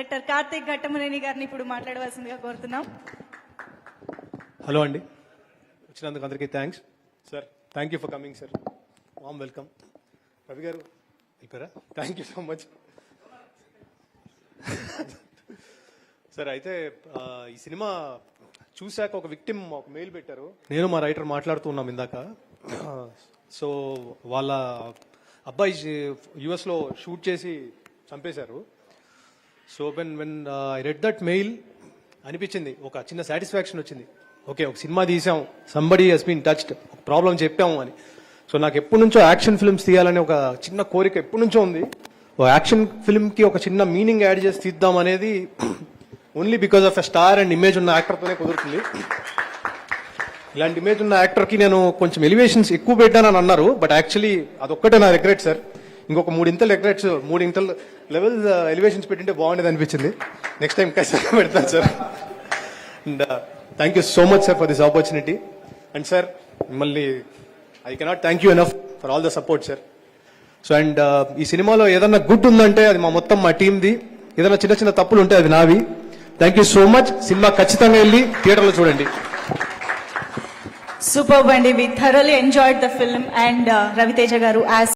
Director Karthik Ghattamaneni గారిని ఇప్పుడు మాట్లాడవలసిందిగా కోరుతున్నాం. హలో అండి, వచ్చినందుకు అందరికీ thanks sir. Thank you for coming sir. Warm welcome. Ravi గారు వెళ్ళిపోయారా? Thank you so much sir. అయితే ఈ సినిమా చూశాక ఒక విక్టిమ్ ఒక మెయిల్ పెట్టారు, నేను మా రైటర్ మాట్లాడుతూ ఉన్నాం ఇందాక. సో వాళ్ళ అబ్బాయి యుఎస్లో షూట్ చేసి చంపేశారు. So when I read that mail అనిపించింది, ఒక చిన్న సాటిస్ఫాక్షన్ వచ్చింది. ఓకే, ఒక సినిమా తీసాం, సంబడీ హెస్ బీన్ టచ్డ్, ఒక ప్రాబ్లం చెప్పాము అని. సో నాకు ఎప్పటి నుంచో యాక్షన్ ఫిల్మ్స్ తీయాలనే ఒక చిన్న కోరిక ఎప్పటి నుంచో ఉంది. ఒక యాక్షన్ ఫిల్మ్కి ఒక చిన్న మీనింగ్ యాడ్ చేసి తీద్దాం అనేది only because of a star and image ఉన్న యాక్టర్తోనే కుదురుతుంది. ఇలాంటి ఇమేజ్ ఉన్న యాక్టర్కి నేను కొంచెం ఎలివేషన్స్ ఎక్కువ పెట్టానని అన్నారు, బట్ యాక్చువల్లీ అదొక్కటే నా రిగ్రెట్ సార్. ఇంకొక 3 ఇంతలు రిగ్రెట్స్, 3 ఇంతలు లెవెల్స్ ఎలివేషన్స్ పెట్టింటే బాగుండేది అనిపించింది. నెక్స్ట్ టైం ఖచ్చితంగా పెడతాను sir. And thank you so much sir for this opportunity. And sir మిమ్మల్ని I cannot thank you enough for all the support sir. So and ఈ సినిమాలో ఏదన్నా గుడ్ ఉందంటే అది మా టీంది, ఏదైనా చిన్న చిన్న తప్పులు ఉంటే అది నావి. Thank you so much. Cinema ఖచ్చితంగా వెళ్ళి థియేటర్లో చూడండి. Superb, and we thoroughly enjoyed the film. And Raviteja garu, as